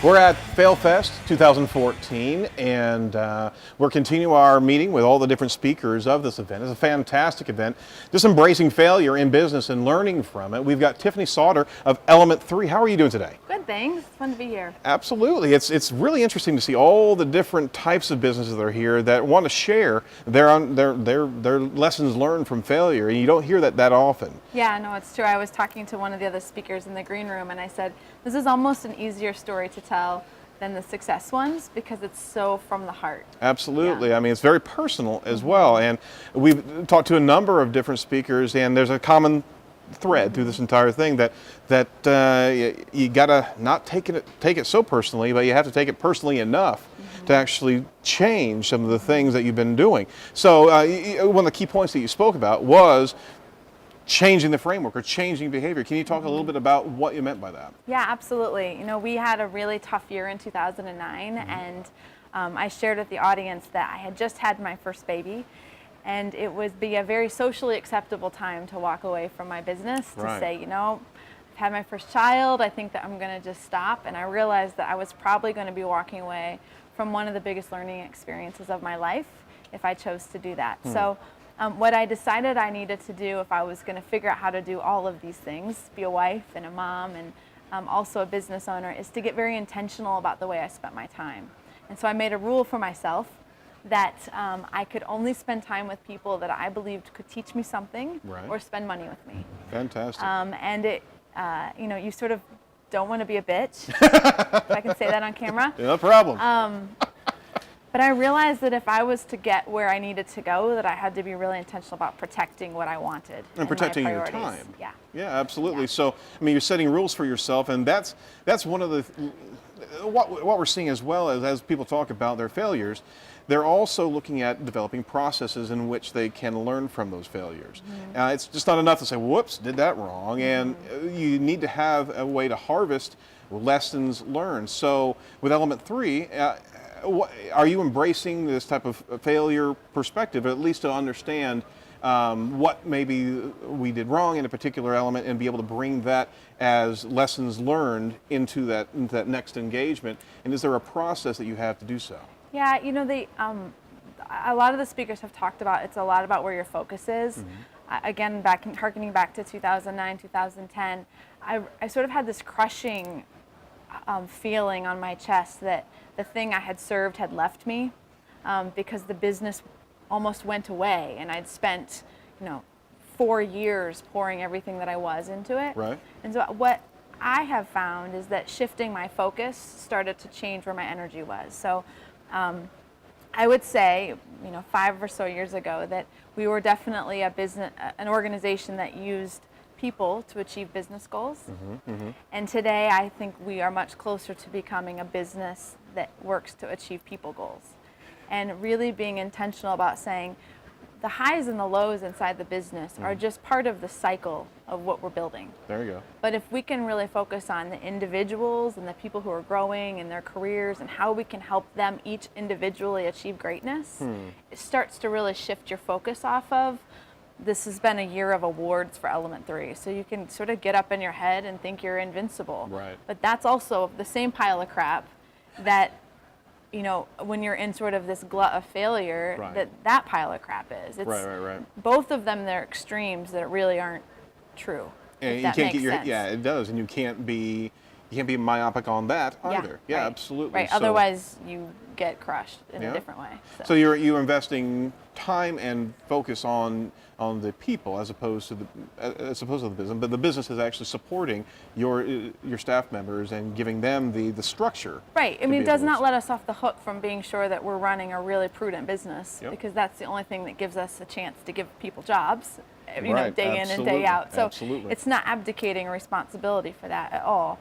We're at FailFest 2014, and we're continuing our meeting with all the different speakers of this event. It's a fantastic event, just embracing failure in business and learning from it. We've got Tiffany Sauder of Element 3. How are you doing today? Good, thanks. It's fun to be here. Absolutely. It's really interesting to see all the different types of businesses that are here that want to share their lessons learned from failure, and you don't hear that often. Yeah, no, it's true. I was talking to one of the other speakers in the green room, and I said, this is almost an easier story to tell than the success ones because it's so from the heart. Absolutely. Yeah. I mean, it's very personal as well. And we've talked to a number of different speakers, and there's a common thread through this entire thing that you gotta not take it so personally, but you have to take it personally enough to actually change some of the things that you've been doing. So one of the key points that you spoke about was changing the framework or changing behavior. Can you talk a little bit about what you meant by that? Yeah, absolutely. You know, we had a really tough year in 2009, and I shared with the audience that I had just had my first baby, and it would be a very socially acceptable time to walk away from my business, to say, you know, I've had my first child, I think that I'm going to just stop. And I realized that I was probably going to be walking away from one of the biggest learning experiences of my life if I chose to do that. So what I decided I needed to do if I was going to figure out how to do all of these things, be a wife and a mom and also a business owner, is to get very intentional about the way I spent my time. And so I made a rule for myself that I could only spend time with people that I believed could teach me something or spend money with me. Fantastic. And it, you know, you sort of don't want to be a bitch, if I can say that on camera. No problem. But I realized that if I was to get where I needed to go, that I had to be really intentional about protecting what I wanted. And protecting your time. Yeah. Yeah, absolutely. Yeah. So, I mean, you're setting rules for yourself, and that's one of the, what we're seeing as well as people talk about their failures, they're also looking at developing processes in which they can learn from those failures. It's just not enough to say, whoops, did that wrong, and you need to have a way to harvest lessons learned. So with Element 3, are you embracing this type of failure perspective, at least to understand what maybe we did wrong in a particular element and be able to bring that as lessons learned into that next engagement? And is there a process that you have to do so? Yeah, you know, a lot of the speakers have talked about it's a lot about where your focus is. Again, harkening back to 2009, 2010, I sort of had this crushing feeling on my chest that the thing I had served had left me because the business almost went away, and I'd spent, you know, 4 years pouring everything that I was into it. Right. And so what I have found is that shifting my focus started to change where my energy was. So I would say, you know, 5 or so years ago that we were definitely an organization that used people to achieve business goals. And today I think we are much closer to becoming a business that works to achieve people goals. And really being intentional about saying the highs and the lows inside the business are just part of the cycle of what we're building. There you go. But if we can really focus on the individuals and the people who are growing in their careers and how we can help them each individually achieve greatness, it starts to really shift your focus off of, this has been a year of awards for Element 3. So you can sort of get up in your head and think you're invincible. Right. But that's also the same pile of crap that, you know, when you're in sort of this glut of failure, that pile of crap is. It's both of them, they're extremes that really aren't true. And you can't get your sense. Yeah, it does, and you can't be myopic on that either. Yeah, absolutely. Right. So, otherwise, you get crushed in a different way. So you're investing time and focus on the people as opposed to the business, but the business is actually supporting your staff members and giving them the structure. Right. I mean, it does not let us off the hook from being sure that we're running a really prudent business, because that's the only thing that gives us a chance to give people jobs, you know, day in and day out. So it's not abdicating responsibility for that at all.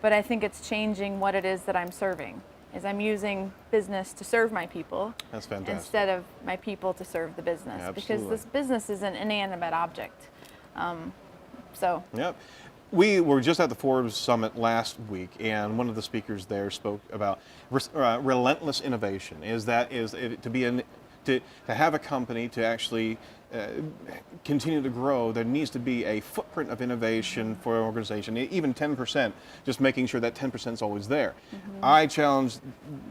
But I think it's changing what it is that I'm serving. Is I'm using business to serve my people. That's fantastic. Instead of my people to serve the business. Because this business is an inanimate object. Yep. We were just at the Forbes Summit last week, and one of the speakers there spoke about relentless innovation. To to have a company to actually continue to grow, there needs to be a footprint of innovation for an organization, even 10%, just making sure that 10% is always there. I challenge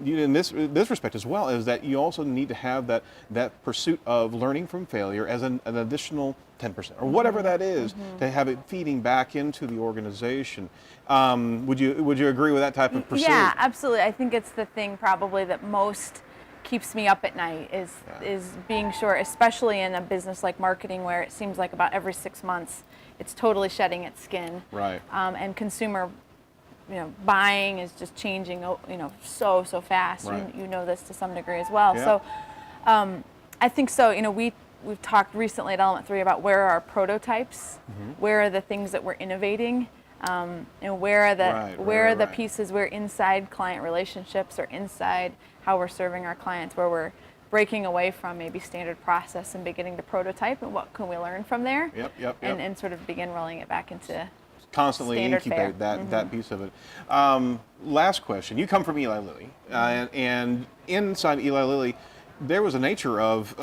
you in this respect as well, is that you also need to have that pursuit of learning from failure as an additional 10%, or whatever that is, to have it feeding back into the organization. Would you agree with that type of pursuit? Yeah, absolutely. I think it's the thing probably that most keeps me up at night is being sure, especially in a business like marketing, where it seems like about every 6 months it's totally shedding its skin. Right. And consumer, buying is just changing, so fast. Right. You know this to some degree as well. Yeah. So I think so. We've talked recently at Element 3 about where are our prototypes, where are the things that we're innovating, and where are the pieces where inside client relationships or inside how we're serving our clients, where we're breaking away from maybe standard process and beginning to prototype, and what can we learn from there? Yep. And sort of begin rolling it back into constantly standard incubate fare. that piece of it. Last question. You come from Eli Lilly, and inside Eli Lilly, there was a nature of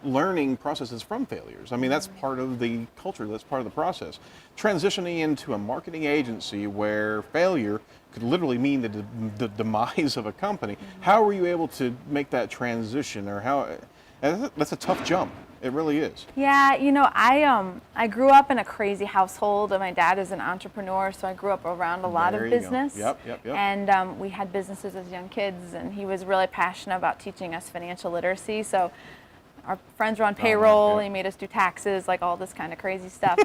learning processes from failures. I mean, that's part of the culture, that's part of the process. Transitioning into a marketing agency where failure could literally mean the demise of a company, how were you able to make that transition, or how? That's a tough jump. It really is. Yeah, I grew up in a crazy household. My dad is an entrepreneur, so I grew up around a lot of business. Yep. And we had businesses as young kids, and he was really passionate about teaching us financial literacy. So our friends were on payroll. He made us do taxes, like all this kind of crazy stuff.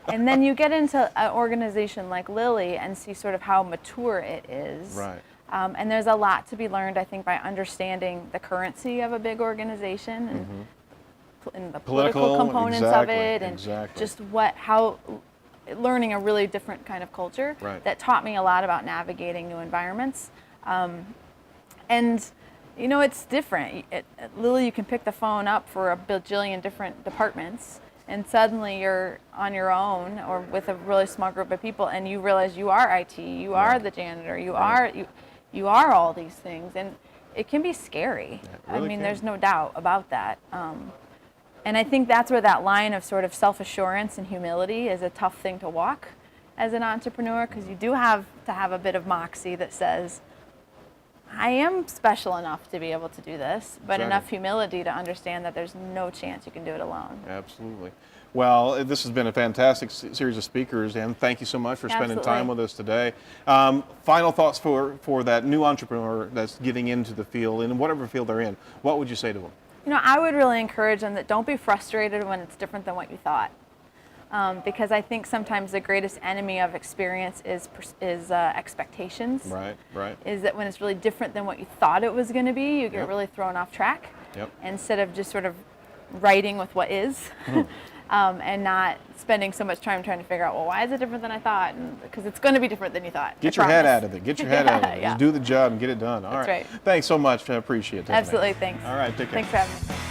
And then you get into an organization like Lilly and see sort of how mature it is. Right. And there's a lot to be learned, I think, by understanding the currency of a big organization and the political components of it, and just how learning a really different kind of culture that taught me a lot about navigating new environments. And it's different. At Lilly, you can pick the phone up for a bajillion different departments, and suddenly you're on your own or with a really small group of people, and you realize you are IT, you are the janitor, you are all these things, and it can be scary. There's no doubt about that. And I think that's where that line of sort of self-assurance and humility is a tough thing to walk as an entrepreneur, because you do have to have a bit of moxie that says, I am special enough to be able to do this, but enough humility to understand that there's no chance you can do it alone. Absolutely. Well, this has been a fantastic series of speakers, and thank you so much for spending time with us today. Final thoughts for that new entrepreneur that's getting into the field, in whatever field they're in. What would you say to them? I would really encourage them that don't be frustrated when it's different than what you thought. Because I think sometimes the greatest enemy of experience is expectations. Right. Is that when it's really different than what you thought it was going to be, you get really thrown off track. Instead of just sort of writing with what is, and not spending so much time trying to figure out, well, why is it different than I thought? Because it's going to be different than you thought. Get your head out of it. Get your head out of it. Just do the job and get it done. All That's right. Thanks so much. I appreciate it. Absolutely. Thanks. All right. Take care. Thanks for having me.